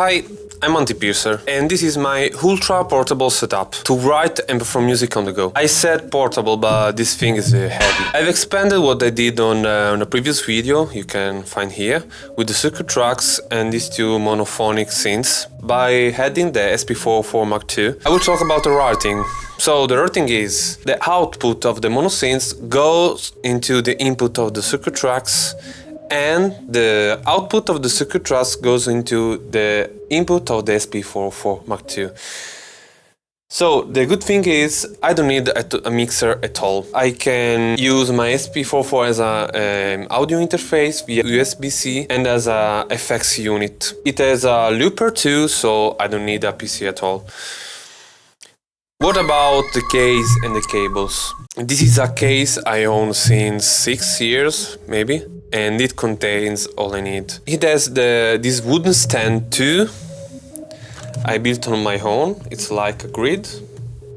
Hi, I'm Monty Piercer, and this is my ultra portable setup to write and perform music on the go. I said portable, but this thing is heavy. I've expanded what I did on a previous video, you can find here, with the circuit tracks and these two monophonic synths by adding the SP404 Mark II. I will talk about the routing. So the routing is the output of the mono synths goes into the input of the circuit tracks, and the output of the circuit tracks goes into the input of the SP404 Mark II. So the good thing is I don't need a mixer at all. I can use my SP404 as an audio interface via USB-C and as a FX unit. It has a looper too, so I don't need a PC at all. What about the case and the cables? This is a case I own since 6 years, maybe, and it contains all I need. It has this wooden stand too. I built on my own. It's like a grid,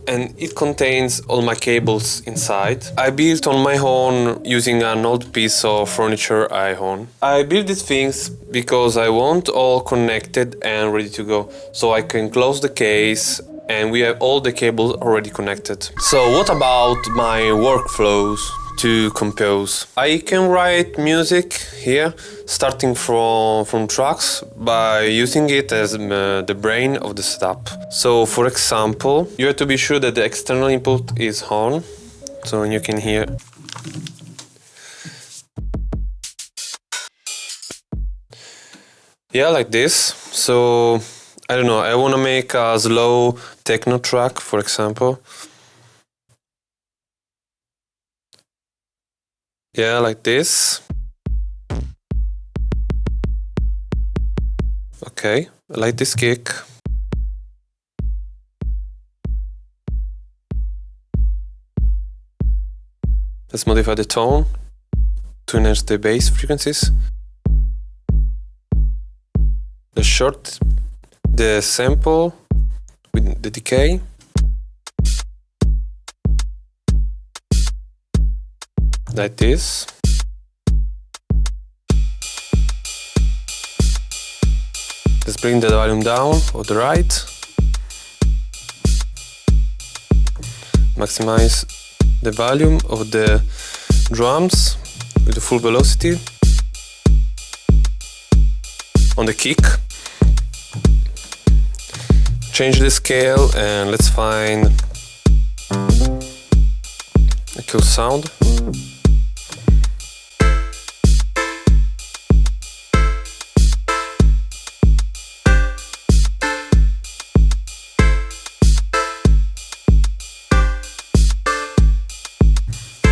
and it contains all my cables inside. I built on my own using an old piece of furniture I own. I built these things because I want all connected and ready to go, so I can close the case and we have all the cables already connected. So what about my workflows to compose? I can write music here, starting from tracks by using it as the brain of the setup. So for example, you have to be sure that the external input is on, so you can hear. Yeah, like this. So I don't know, I want to make a slow techno track, for example. Yeah, like this. Okay, I like this kick. Let's modify the tone to enhance the bass frequencies. The short, the sample with the decay. Like this. Let's bring the volume down or the right. Maximize the volume of the drums with the full velocity. On the kick. Change the scale and let's find a cool sound.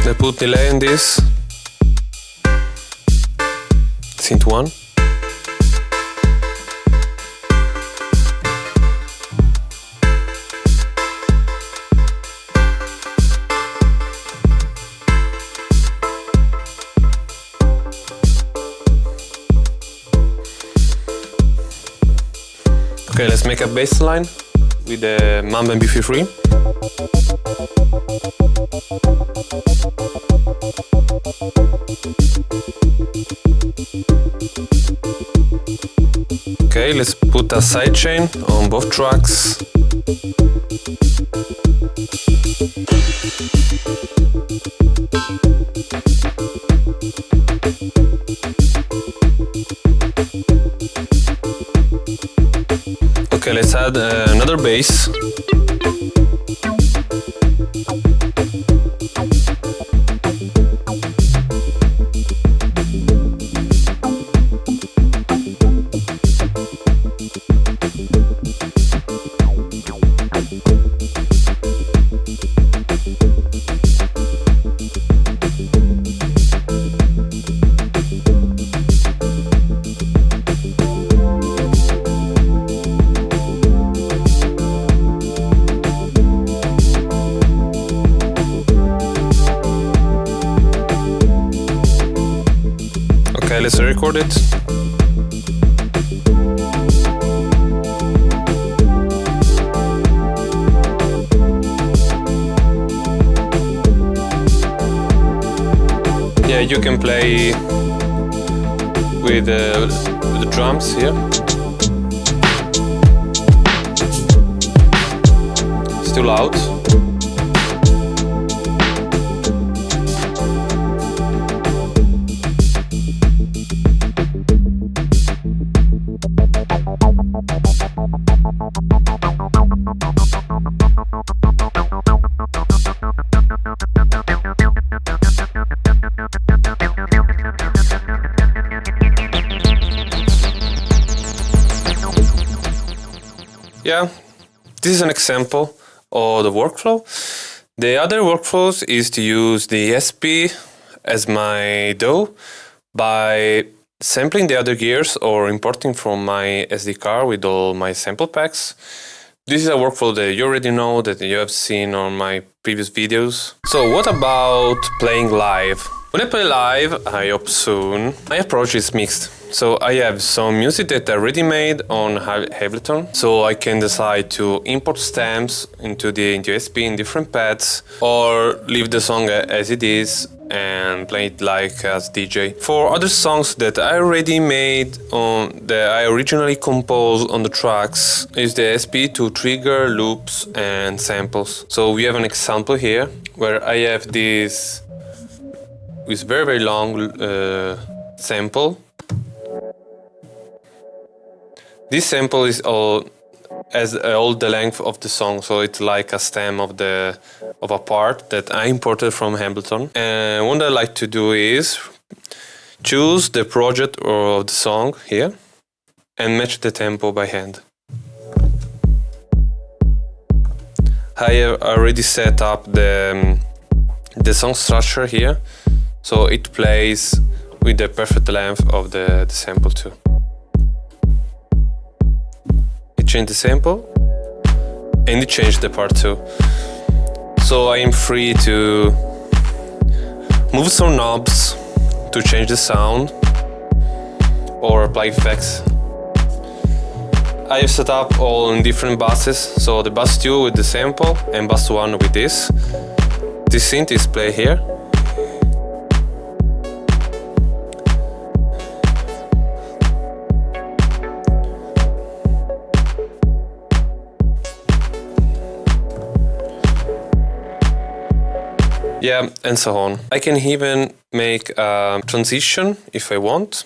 I put delay in this. Synth 1. Okay, let's make a bass line with the Mamba MP3. Okay, let's put a sidechain on both tracks. Okay, let's add another bass. Okay, let's record it. Yeah, you can play with the drums here. too loud. Yeah, this is an example of the workflow. The other workflows is to use the SP as my DAW by sampling the other gears or importing from my SD card with all my sample packs. This is a workflow that you already know, that you have seen on my previous videos. So what about playing live? When I play live, I hope soon, my approach is mixed. So I have some music that I already made on Ableton, so I can decide to import stems into SP in different pads, or leave the song as it is and play it like as DJ. For other songs that I already made, that I originally composed on the tracks, is the SP to trigger loops and samples. So we have an example here where I have this very long sample. This sample is all the length of the song, so it's like a stem of a part that I imported from Ableton. And what I like to do is choose the project of the song here and match the tempo by hand. I have already set up the song structure here, so it plays with the perfect length of the sample too. Change the sample and it changed the part too. So I am free to move some knobs to change the sound or apply effects. I have set up all in different buses, so the bus 2 with the sample and bus 1 with this. This synth is played here. Yeah, and so on. I can even make a transition if I want.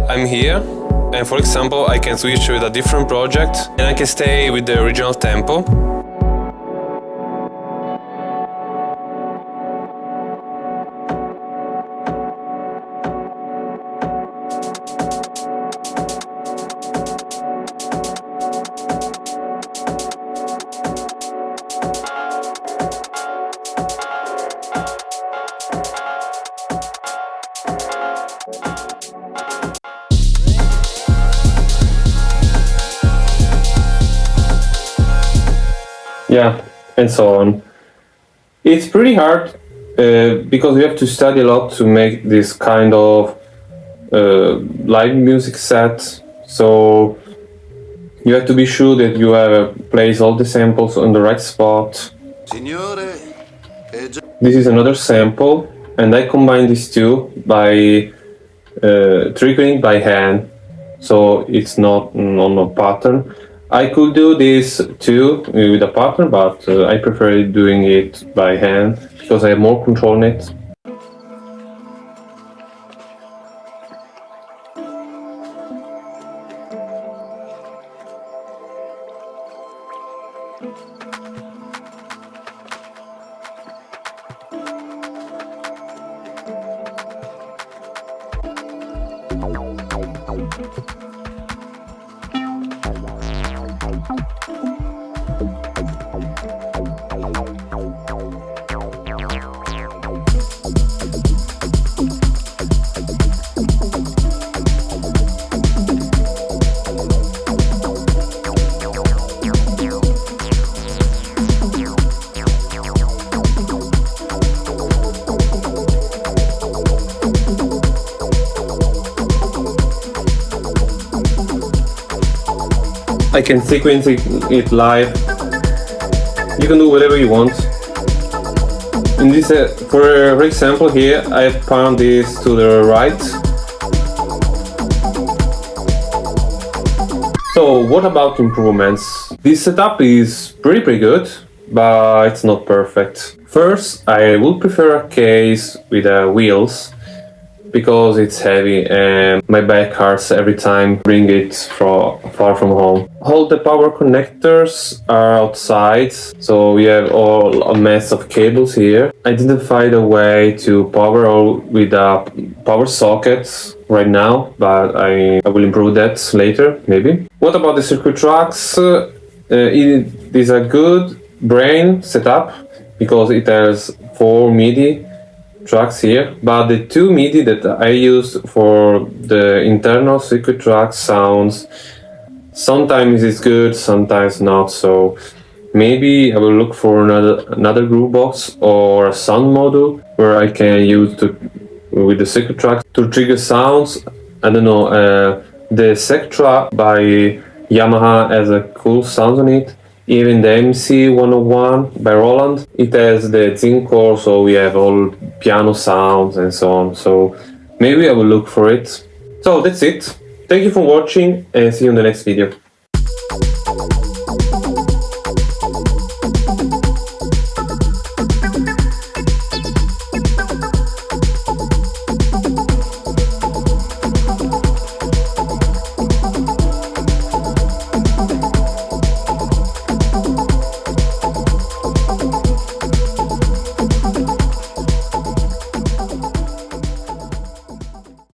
I'm here, and for example, I can switch with a different project and I can stay with the original tempo. Yeah, and so on. It's pretty hard because you have to study a lot to make this kind of live music set. So you have to be sure that you have placed all the samples on the right spot. This is another sample, and I combine these two by triggering by hand, so it's not on a pattern. I could do this too with a pattern, but I prefer doing it by hand because I have more control on it. I can sequence it live You can do whatever you want. In this, for example, here I found this to the right. So what about improvements? This setup is pretty good, but it's not perfect. First, I would prefer a case with wheels, because it's heavy and my back hurts every time I bring it far from home. All the power connectors are outside, so we have all a mess of cables here. I didn't find a way to power all with a power socket right now, but I will improve that later, maybe. What about the circuit tracks? It is a good brain setup because it has 4 MIDI tracks here, but the 2 MIDI that I use for the internal circuit track sounds sometimes it's good, sometimes not. So maybe I will look for another groove box or a sound module where I can use with the circuit track to trigger sounds. I don't know. The Sectra by Yamaha has a cool sound on it. Even the MC101 by Roland, it has the Zin core, so we have all piano sounds and so on. So maybe I will look for it. So that's it. Thank you for watching and see you in the next video.